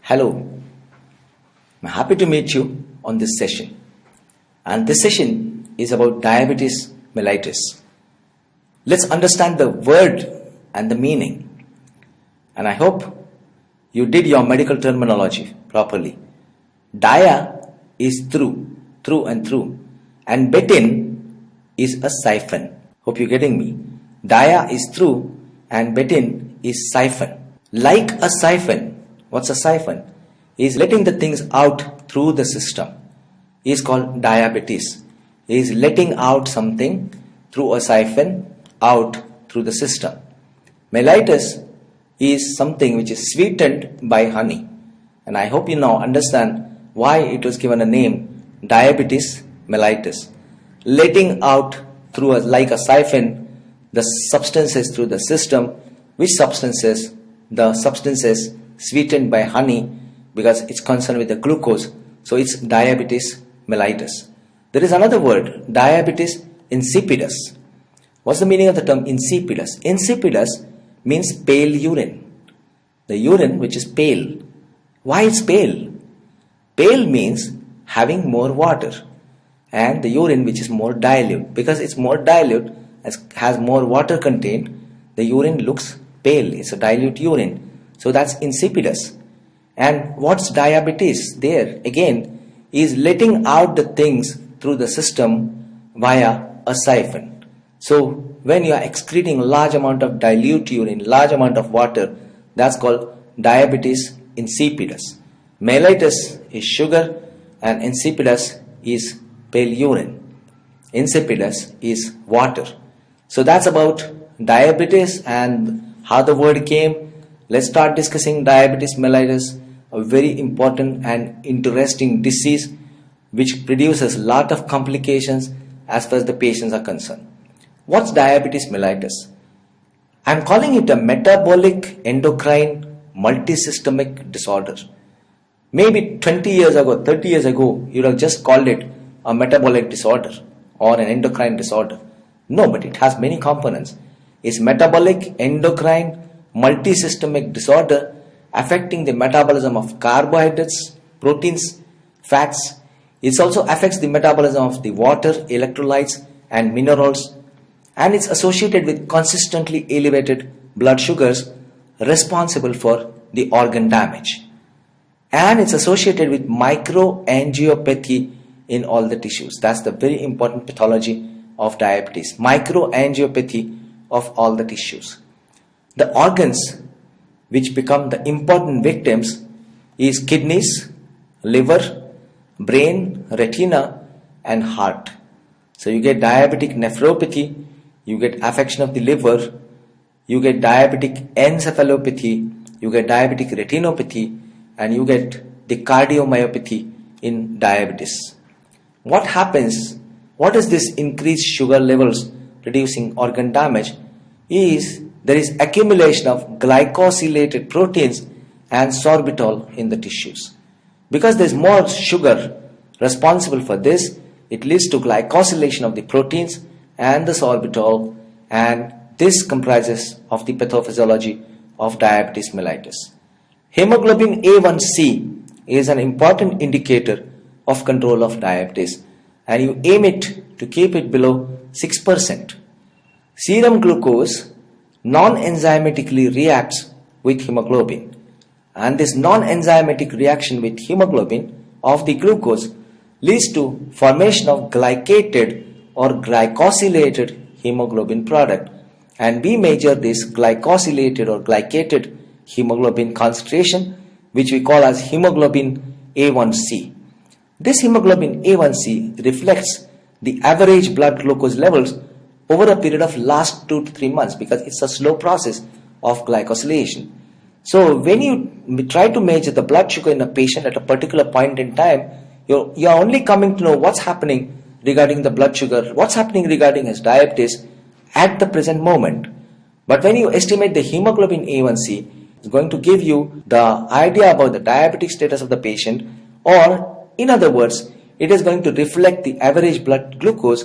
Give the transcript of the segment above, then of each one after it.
Hello, I'm happy to meet you on this session. And this session is about diabetes mellitus. Let's understand the word and the meaning. And I hope you did your medical terminology properly. Dia is through and through. And betin is a siphon. Hope you're getting me. Dia is through and betin is siphon. Like a siphon. What's a siphon? Is letting the things out through the system. Is called diabetes. Is letting out something through a siphon out through the system. Mellitus is something which is sweetened by honey. And I hope you now understand why it was given a name diabetes mellitus. Letting out through like a siphon the substances through the system. Which substances? The substances sweetened by honey, because it's concerned with the glucose. So it's diabetes mellitus. There is another word, diabetes insipidus. What's the meaning of the term insipidus? Insipidus means pale urine. The urine which is pale. Why it's pale? Pale means having more water. And the urine which is more dilute. Because it's more dilute, has more water contained, the urine looks pale. It's a dilute urine. So that's insipidus. And what's diabetes? There again is letting out the things through the system via a siphon. So when you are excreting large amount of dilute urine, large amount of water, that's called diabetes insipidus. Mellitus is sugar and insipidus is pale urine. Insipidus is water. So that's about diabetes and how the word came. Let's start discussing diabetes mellitus, a very important and interesting disease which produces a lot of complications as far as the patients are concerned. What's diabetes mellitus? I'm calling it a metabolic endocrine multisystemic disorder. Maybe 20 years ago, 30 years ago, you would have just called it a metabolic disorder or an endocrine disorder. No, but it has many components. It's metabolic endocrine multisystemic disorder affecting the metabolism of carbohydrates, proteins, fats. It also affects the metabolism of the water, electrolytes and minerals, and it's associated with consistently elevated blood sugars responsible for the organ damage. And it's associated with microangiopathy in all the tissues. That's the very important pathology of diabetes. Microangiopathy of all the tissues. The organs which become the important victims is kidneys, liver, brain, retina and heart. So you get diabetic nephropathy, you get affection of the liver, you get diabetic encephalopathy, you get diabetic retinopathy and you get the cardiomyopathy in diabetes. What happens? What is this increased sugar levels reducing organ damage? Is there is accumulation of glycosylated proteins and sorbitol in the tissues. Because there is more sugar responsible for this, it leads to glycosylation of the proteins and the sorbitol, and this comprises of the pathophysiology of diabetes mellitus. Hemoglobin A1C is an important indicator of control of diabetes, and you aim it to keep it below 6%. Serum glucose non-enzymatically reacts with hemoglobin, and this non-enzymatic reaction with hemoglobin of the glucose leads to formation of glycated or glycosylated hemoglobin product, and we measure this glycosylated or glycated hemoglobin concentration, which we call as hemoglobin A1C. This hemoglobin A1C reflects the average blood glucose levels over a period of last 2 to 3 months, because it's a slow process of glycosylation. So when you try to measure the blood sugar in a patient at a particular point in time, you're only coming to know what's happening regarding the blood sugar, what's happening regarding his diabetes at the present moment. But when you estimate the hemoglobin A1C, it's going to give you the idea about the diabetic status of the patient, or in other words, it is going to reflect the average blood glucose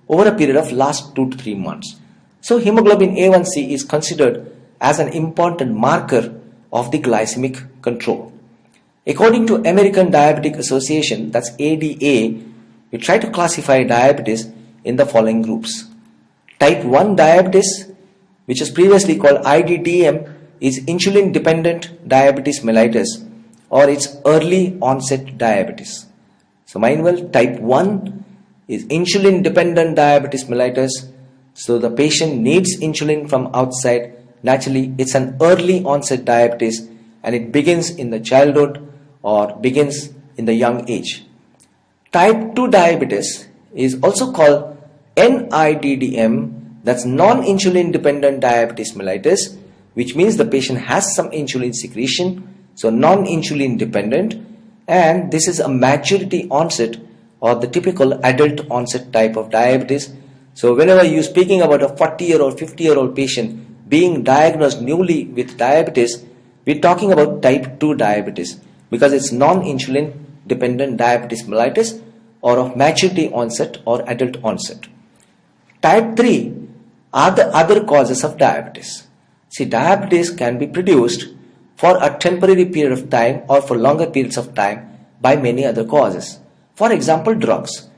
over a period of last 2 to 3 months. So hemoglobin A1C is considered as an important marker of the glycemic control. According to American Diabetic Association, that's ADA, we try to classify diabetes in the following groups. Type 1 diabetes, which was previously called IDDM, is insulin dependent diabetes mellitus, or it's early onset diabetes. So mind well, type 1 is insulin dependent diabetes mellitus. So the patient needs insulin from outside. Naturally, it's an early onset diabetes and it begins in the childhood or begins in the young age. Type 2 diabetes is also called NIDDM, that's non-insulin dependent diabetes mellitus, which means the patient has some insulin secretion, so non-insulin dependent, and this is a maturity onset or the typical adult onset type of diabetes. So whenever you're speaking about a 40-year-old, 50-year-old patient being diagnosed newly with diabetes, we're talking about type 2 diabetes because it's non-insulin dependent diabetes mellitus or of maturity onset or adult onset. Type 3 are the other causes of diabetes. See, diabetes can be produced for a temporary period of time or for longer periods of time by many other causes. For example, drugs.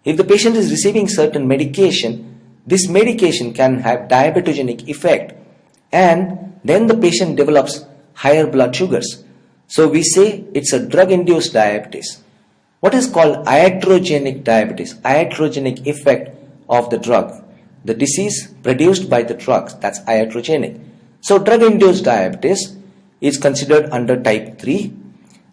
If the patient is receiving certain medication, this medication can have diabetogenic effect and then the patient develops higher blood sugars. So we say it's a drug-induced diabetes. What is called iatrogenic diabetes? Iatrogenic effect of the drug. The disease produced by the drugs, that's iatrogenic. So drug-induced diabetes is considered under type 3.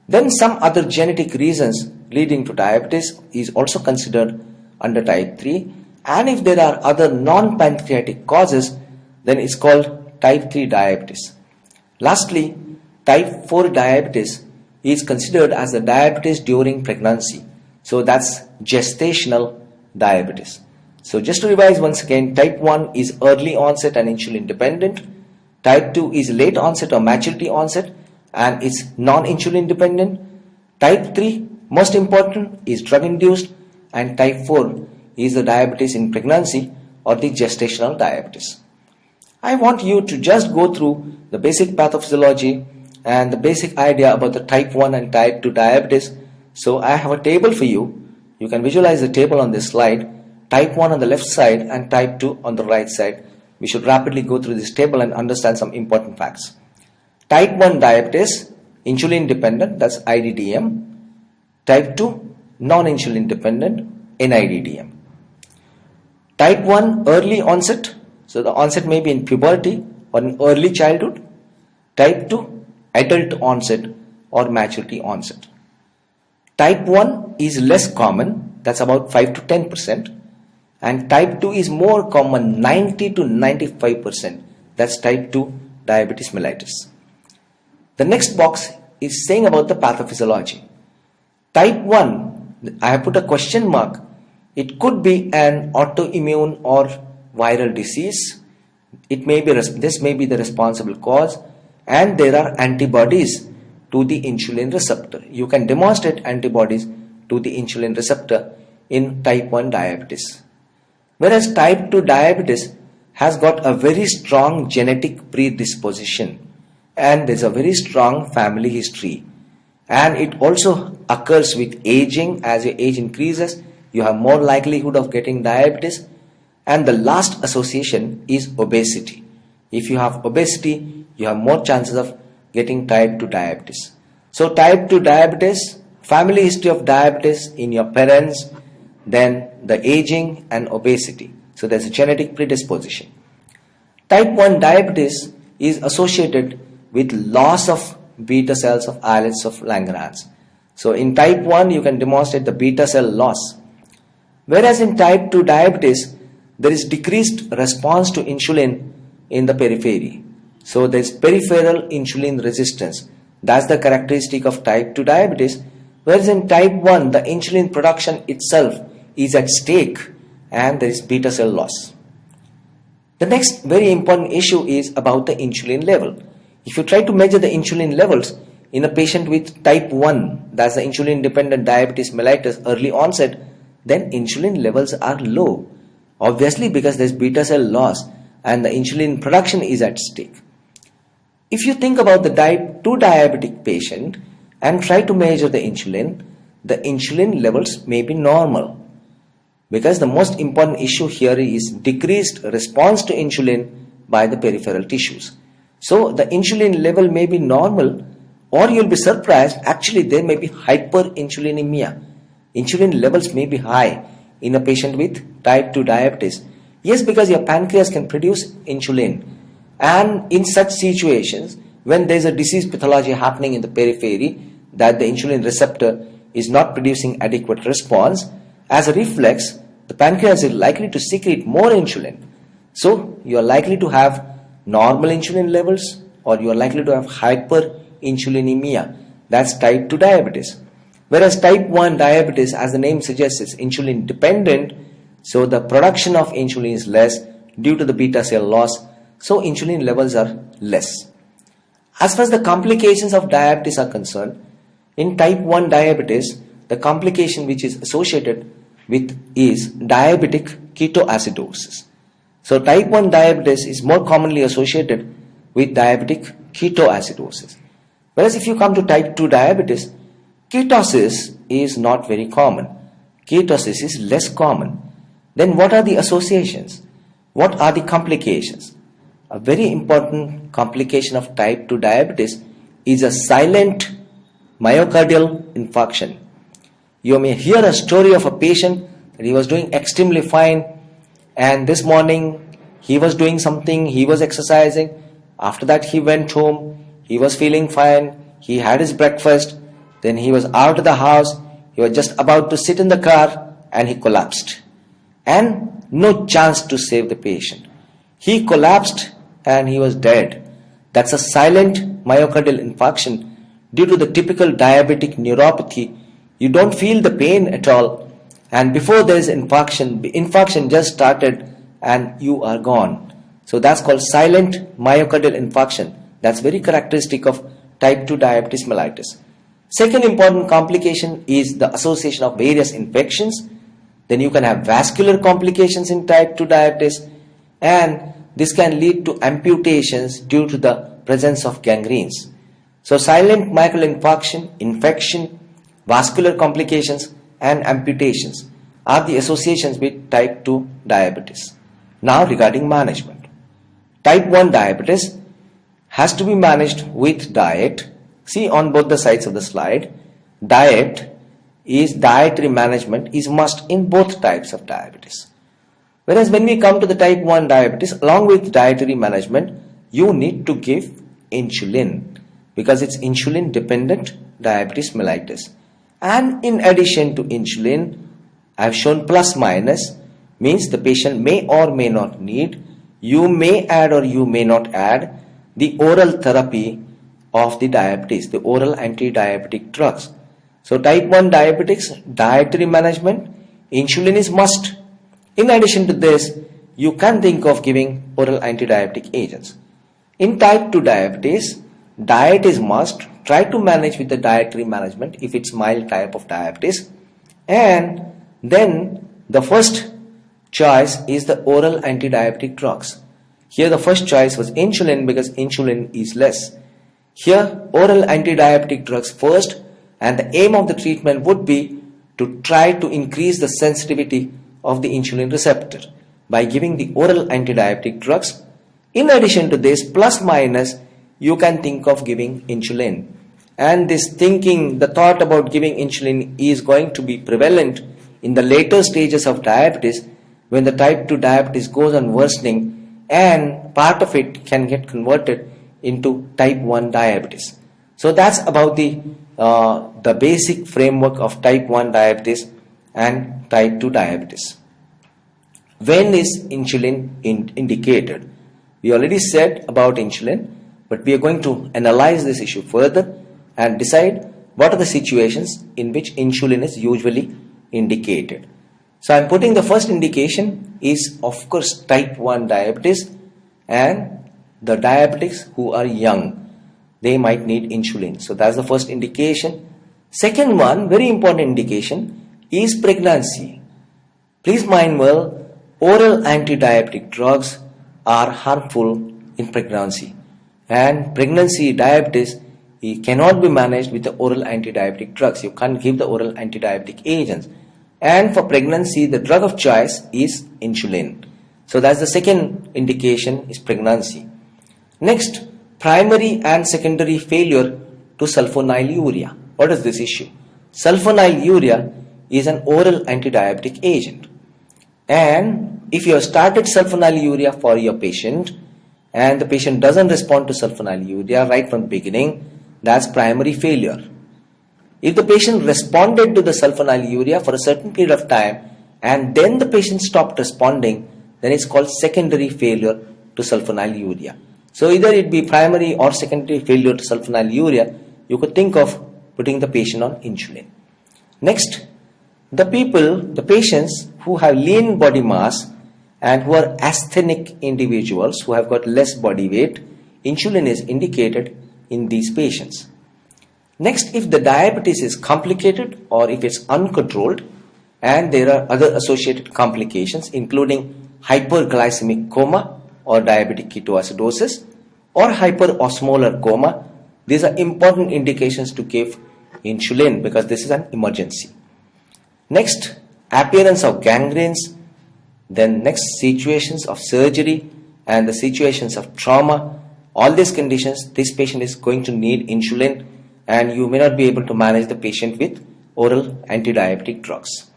Then some other genetic reasons leading to diabetes is also considered under type 3. And if there are other non-pancreatic causes, then it's called type 3 diabetes. Lastly, type 4 diabetes is considered as the diabetes during pregnancy. So that's gestational diabetes. So just to revise once again, type 1 is early onset and insulin dependent. Type 2 is late onset or maturity onset and it's non-insulin dependent. Type 3, most important, is drug induced, and type 4 is the diabetes in pregnancy or the gestational diabetes. I want you to just go through the basic pathophysiology and the basic idea about the type 1 and type 2 diabetes. So I have a table for you. You can visualize the table on this slide. Type 1 on the left side and type 2 on the right side. We should rapidly go through this table and understand some important facts. Type 1 diabetes, insulin dependent, that's IDDM. Type 2, non-insulin dependent, NIDDM. Type 1, early onset, so the onset may be in puberty or in early childhood. Type 2, adult onset or maturity onset. Type 1 is less common, that's about 5 to 10%. And type 2 is more common, 90 to 95%. That's type 2 diabetes mellitus. The next box is saying about the pathophysiology. Type 1, I have put a question mark. It could be an autoimmune or viral disease. This may be the responsible cause, and there are antibodies to the insulin receptor. You can demonstrate antibodies to the insulin receptor in type 1 diabetes. Whereas type 2 diabetes has got a very strong genetic predisposition and there's a very strong family history, and it also occurs with aging. As your age increases, you have more likelihood of getting diabetes. And the last association is obesity. If you have obesity, you have more chances of getting type 2 diabetes. So type 2 diabetes, family history of diabetes in your parents, then the aging and obesity. So there's a genetic predisposition. Type 1 diabetes is associated with loss of beta cells of islets of Langerhans. So in type 1 you can demonstrate the beta cell loss. Whereas in type 2 diabetes there is decreased response to insulin in the periphery. So there is peripheral insulin resistance. That's the characteristic of type 2 diabetes. Whereas in type 1 the insulin production itself is at stake and there is beta cell loss. The next very important issue is about the insulin level. If you try to measure the insulin levels in a patient with type 1, that's the insulin dependent diabetes mellitus early onset, then insulin levels are low. Obviously because there's beta cell loss and the insulin production is at stake. If you think about the type 2 diabetic patient, and try to measure the insulin levels may be normal. Because the most important issue here is decreased response to insulin by the peripheral tissues. So the insulin level may be normal, or you'll be surprised, actually there may be hyperinsulinemia. Insulin levels may be high in a patient with type 2 diabetes. Yes, because your pancreas can produce insulin. And in such situations, when there's a disease pathology happening in the periphery, that the insulin receptor is not producing adequate response, as a reflex, the pancreas is likely to secrete more insulin. So you are likely to have normal insulin levels, or you are likely to have hyperinsulinemia. That's type 2 diabetes. Whereas type 1 diabetes, as the name suggests, is insulin dependent. So the production of insulin is less due to the beta cell loss. So insulin levels are less. As far as the complications of diabetes are concerned, in type 1 diabetes, the complication which is associated with is diabetic ketoacidosis. So type 1 diabetes is more commonly associated with diabetic ketoacidosis. Whereas if you come to type 2 diabetes, ketosis is not very common. Ketosis is less common. Then what are the associations? What are the complications? A very important complication of type 2 diabetes is a silent myocardial infarction. You may hear a story of a patient that he was doing extremely fine, and this morning he was doing something, he was exercising. After that he went home, he was feeling fine, he had his breakfast, then he was out of the house, he was just about to sit in the car and he collapsed. And no chance to save the patient. He collapsed and he was dead. That's a silent myocardial infarction due to the typical diabetic neuropathy. You don't feel the pain at all, and before there is infarction, the infarction just started and you are gone. So that's called silent myocardial infarction. That's very characteristic of type 2 diabetes mellitus. Second important complication is the association of various infections. Then you can have vascular complications in type 2 diabetes, and this can lead to amputations due to the presence of gangrenes. So silent myocardial infarction, infection, vascular complications and amputations are the associations with type 2 diabetes. Now regarding management. Type 1 diabetes has to be managed with diet. See on both the sides of the slide, dietary management is must in both types of diabetes. Whereas when we come to the type 1 diabetes, along with dietary management, you need to give insulin because it's insulin dependent diabetes mellitus. And in addition to insulin, I have shown plus minus, means the patient may or may not need, you may add or you may not add the oral therapy of the diabetes, the oral anti-diabetic drugs. So type 1 diabetics, dietary management, insulin is must. In addition to this, you can think of giving oral anti-diabetic agents. In type 2 diabetes, diet is must. Try to manage with the dietary management if it's mild type of diabetes. And then the first choice is the oral anti-diabetic drugs. Here the first choice was insulin because insulin is less. Here oral anti-diabetic drugs first, and the aim of the treatment would be to try to increase the sensitivity of the insulin receptor by giving the oral anti-diabetic drugs. In addition to this, plus minus, you can think of giving insulin. And this thinking, the thought about giving insulin is going to be prevalent in the later stages of diabetes when the type 2 diabetes goes on worsening and part of it can get converted into type 1 diabetes. So that's about the basic framework of type 1 diabetes and type 2 diabetes. When is insulin indicated? We already said about insulin, but we are going to analyze this issue further and decide what are the situations in which insulin is usually indicated. So I'm putting the first indication is of course type 1 diabetes and the diabetics who are young. They might need insulin. So that's the first indication. Second one, very important indication, is pregnancy. Please mind well, oral anti-diabetic drugs are harmful in pregnancy. And pregnancy diabetes it cannot be managed with the oral antidiabetic drugs. You can't give the oral antidiabetic agents. And for pregnancy, the drug of choice is insulin. So that's the second indication, is pregnancy. Next, primary and secondary failure to sulfonylurea. What is this issue? Sulfonylurea is an oral antidiabetic agent. And if you have started sulfonylurea for your patient and the patient doesn't respond to sulfonylurea right from the beginning, that's primary failure. If the patient responded to the sulfonylurea for a certain period of time and then the patient stopped responding, then it's called secondary failure to sulfonylurea. So either it be primary or secondary failure to sulfonylurea, you could think of putting the patient on insulin. Next, the patients who have lean body mass and who are asthenic individuals who have got less body weight, insulin is indicated in these patients. Next, if the diabetes is complicated or if it's uncontrolled and there are other associated complications including hyperglycemic coma or diabetic ketoacidosis or hyperosmolar coma, these are important indications to give insulin because this is an emergency. Next, appearance of gangrenes, then next situations of surgery and the situations of trauma. All these conditions, this patient is going to need insulin and you may not be able to manage the patient with oral antidiabetic drugs.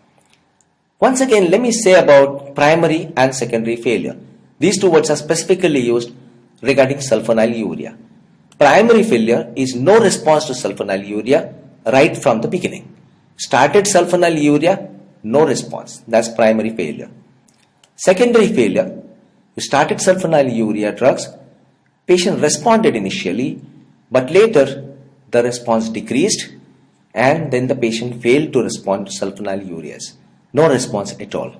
Once again, let me say about primary and secondary failure. These two words are specifically used regarding sulfonylurea. Primary failure is no response to sulfonylurea right from the beginning. Started sulfonylurea, no response. That's primary failure. Secondary failure, you started sulfonylurea drugs, patient responded initially, but later the response decreased and then the patient failed to respond to sulfonylureas. No response at all.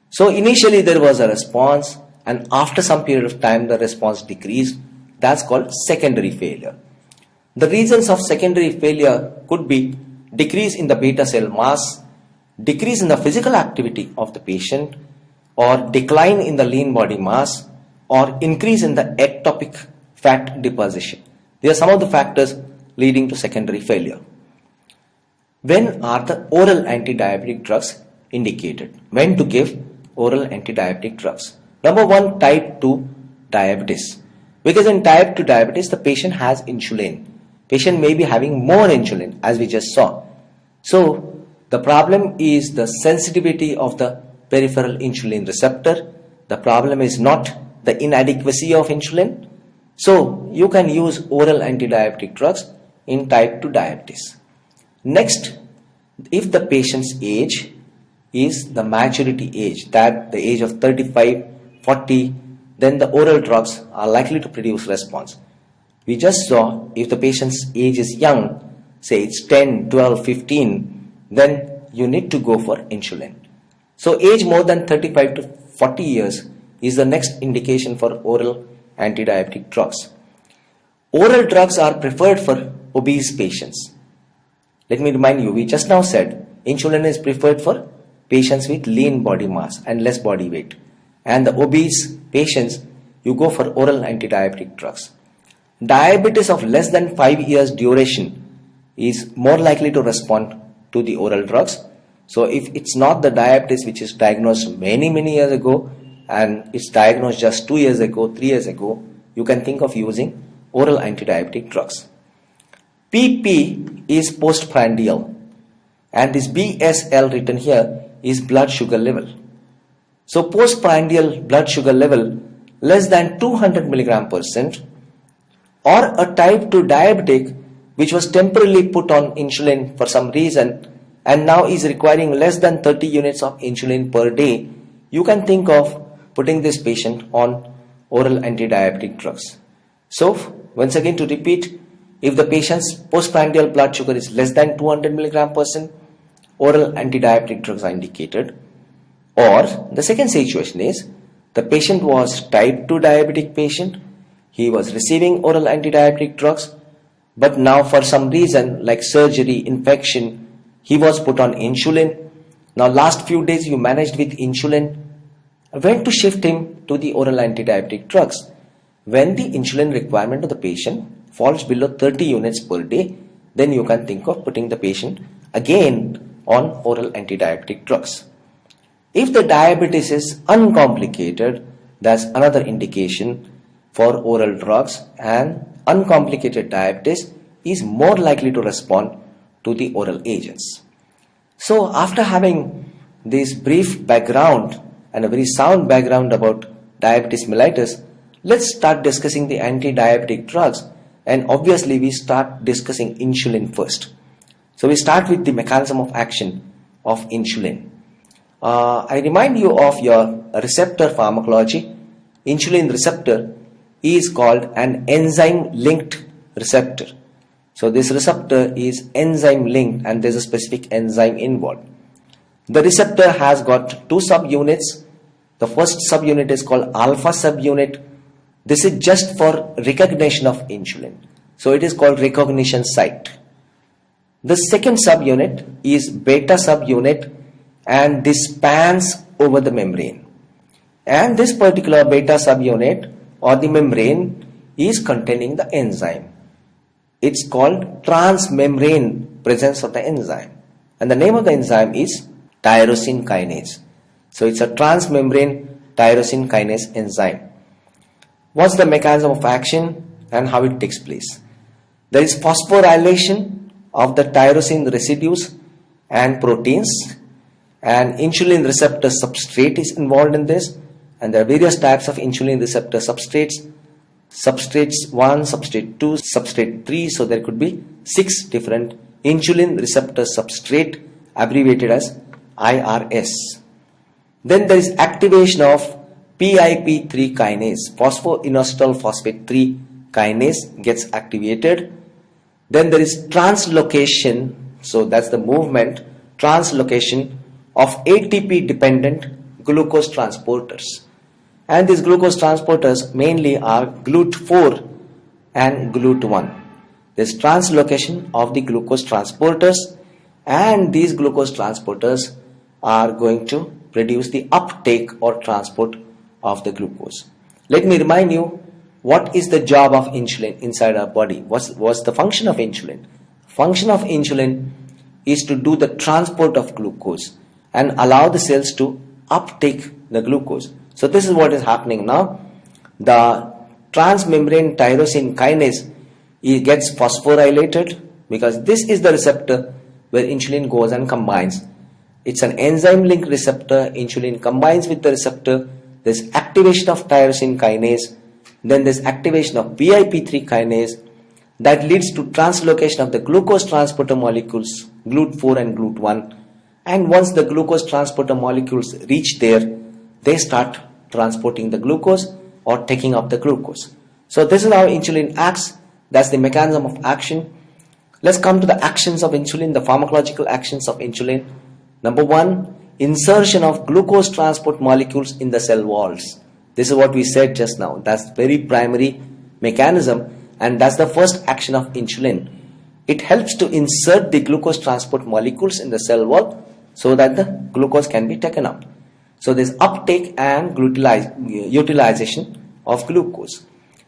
So initially there was a response and after some period of time the response decreased. That's called secondary failure. The reasons of secondary failure could be decrease in the beta cell mass, decrease in the physical activity of the patient, or decline in the lean body mass, or increase in the ectopic fat deposition. These are some of the factors leading to secondary failure. When are the oral antidiabetic drugs indicated? When to give oral antidiabetic drugs? Number one, type 2 diabetes. Because in type 2 diabetes, the patient has insulin. Patient may be having more insulin as we just saw. So the problem is the sensitivity of the peripheral insulin receptor. The problem is not the inadequacy of insulin. So you can use oral antidiabetic drugs in type 2 diabetes. Next, if the patient's age is the maturity age, that the age of 35, 40, then the oral drugs are likely to produce response. We just saw if the patient's age is young, say it's 10, 12, 15, then you need to go for insulin. So age more than 35 to 40 years is the next indication for oral antidiabetic drugs. Oral drugs are preferred for obese patients. Let me remind you, we just now said insulin is preferred for patients with lean body mass and less body weight. And the obese patients, you go for oral antidiabetic drugs. Diabetes of less than 5 years duration is more likely to respond to the oral drugs. So if it's not the diabetes which is diagnosed many years ago and it's diagnosed just 2 years ago, 3 years ago, you can think of using oral antidiabetic drugs. PP is postprandial and this BSL written here is blood sugar level. So postprandial blood sugar level less than 200 mg/cent or a type 2 diabetic which was temporarily put on insulin for some reason and now is requiring less than 30 units of insulin per day, you can think of putting this patient on oral antidiabetic drugs. So once again to repeat, if the patient's postprandial blood sugar is less than 200 mg/cent, oral antidiabetic drugs are indicated. Or the second situation is the patient was type 2 diabetic patient, he was receiving oral antidiabetic drugs, but now for some reason like surgery, infection, he was put on insulin. Now last few days you managed with insulin. When to shift him to the oral antidiabetic drugs? When the insulin requirement of the patient falls below 30 units per day, then you can think of putting the patient again on oral antidiabetic drugs. If the diabetes is uncomplicated, that's another indication for oral drugs, and uncomplicated diabetes is more likely to respond to the oral agents. So after having this brief background and a very sound background about diabetes mellitus, let's start discussing the anti-diabetic drugs, and obviously we start discussing insulin first. So we start with the mechanism of action of insulin. I remind you of your receptor pharmacology. Insulin receptor is called an enzyme linked receptor. So this receptor is enzyme linked and there's a specific enzyme involved. The receptor has got two subunits. The first subunit is called alpha subunit. This is just for recognition of insulin. So it is called recognition site. The second subunit is beta subunit, and this spans over the membrane. And this particular beta subunit or the membrane is containing the enzyme. It's called transmembrane presence of the enzyme. And the name of the enzyme is tyrosine kinase. So it's a transmembrane tyrosine kinase enzyme. What's the mechanism of action and how it takes place? There is phosphorylation of the tyrosine residues and proteins, and insulin receptor substrate is involved in this, and there are various types of insulin receptor substrates. Substrates 1, substrate 2, substrate 3, so there could be 6 different insulin receptor substrate, abbreviated as IRS. Then there is activation of PIP3 kinase, phosphoinositol phosphate 3 kinase gets activated. Then there is translocation, so that's the movement, translocation of ATP dependent glucose transporters. And these glucose transporters mainly are GLUT4 and GLUT1. There's translocation of the glucose transporters, and these glucose transporters are going to produce the uptake or transport of the glucose. Let me remind you, what is the job of insulin inside our body? What's the function of insulin? Function of insulin is to do the transport of glucose and allow the cells to uptake the glucose. So this is what is happening now. The transmembrane tyrosine kinase gets phosphorylated because this is the receptor where insulin goes and combines. It's an enzyme linked receptor. Insulin combines with the receptor. There's activation of tyrosine kinase. Then there's activation of PIP3 kinase that leads to translocation of the glucose transporter molecules GLUT4 and GLUT1. And once the glucose transporter molecules reach there, they start transporting the glucose or taking up the glucose. So this is how insulin acts. That's the mechanism of action. Let's come to the actions of insulin, the pharmacological actions of insulin. Number 1, insertion of glucose transport molecules in the cell walls. This is what we said just now. That's very primary mechanism, and that's the first action of insulin. It helps to insert the glucose transport molecules in the cell wall so that the glucose can be taken up. So there's uptake and utilization of glucose.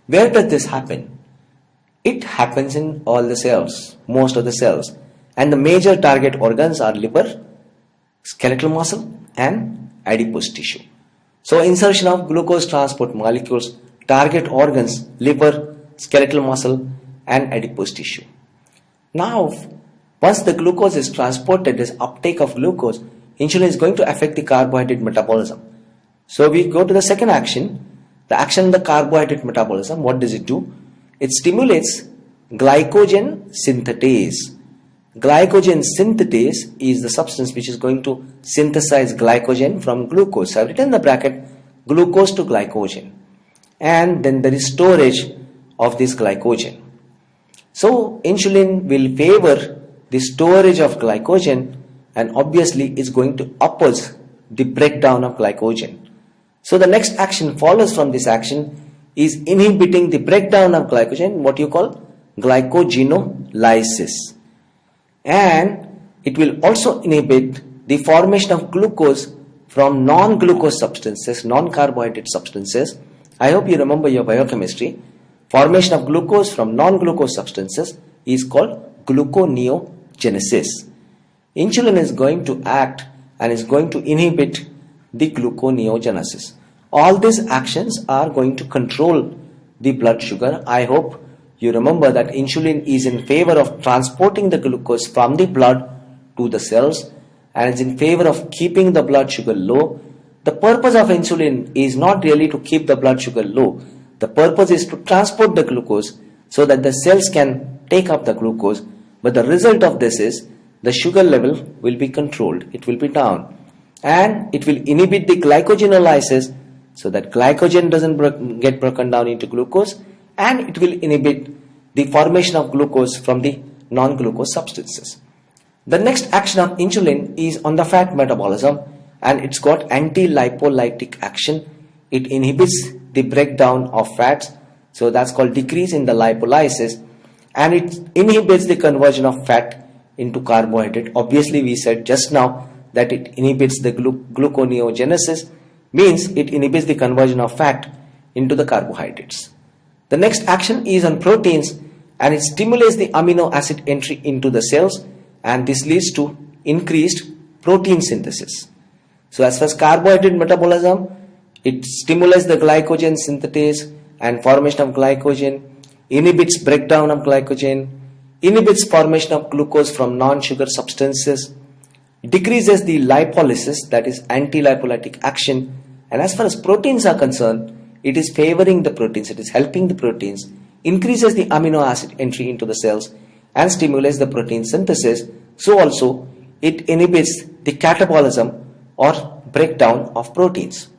Where does this happen? It happens in all the cells, most of the cells. And the major target organs are liver, skeletal muscle and adipose tissue. So insertion of glucose transport molecules, target organs, liver, skeletal muscle and adipose tissue. Now, once the glucose is transported, there's uptake of glucose. Insulin is going to affect the carbohydrate metabolism. So we go to the second action, the action of the carbohydrate metabolism. What does it do? It stimulates glycogen synthetase. Glycogen synthetase is the substance which is going to synthesize glycogen from glucose. So I've written in the bracket glucose to glycogen, and then there is storage of this glycogen. So insulin will favor the storage of glycogen, and obviously is going to oppose the breakdown of glycogen. So the next action follows from this action is inhibiting the breakdown of glycogen, what you call glycogenolysis. And it will also inhibit the formation of glucose from non-glucose substances, non-carbohydrate substances. I hope you remember your biochemistry. formation of glucose from non-glucose substances is called gluconeogenesis. Insulin is going to act and is going to inhibit the gluconeogenesis. All these actions are going to control the blood sugar. I hope you remember that insulin is in favor of transporting the glucose from the blood to the cells and is in favor of keeping the blood sugar low. The purpose of insulin is not really to keep the blood sugar low. The purpose is to transport the glucose so that the cells can take up the glucose. But the result of this is the sugar level will be controlled. It will be down. And it will inhibit the glycogenolysis so that glycogen doesn't get broken down into glucose, and it will inhibit the formation of glucose from the non-glucose substances. The next action of insulin is on the fat metabolism, and it's got anti-lipolytic action. It inhibits the breakdown of fats, so that's called decrease in the lipolysis, and it inhibits the conversion of fat into carbohydrate. Obviously, we said just now that it inhibits the gluconeogenesis, means it inhibits the conversion of fat into the carbohydrates. The next action is on proteins, and it stimulates the amino acid entry into the cells, and this leads to increased protein synthesis. So as far as carbohydrate metabolism, it stimulates the glycogen synthesis and formation of glycogen, inhibits breakdown of glycogen, inhibits formation of glucose from non-sugar substances, decreases the lipolysis, that is anti-lipolytic action, and as far as proteins are concerned, it is favoring the proteins, it is helping the proteins, increases the amino acid entry into the cells and stimulates the protein synthesis. So also it inhibits the catabolism or breakdown of proteins.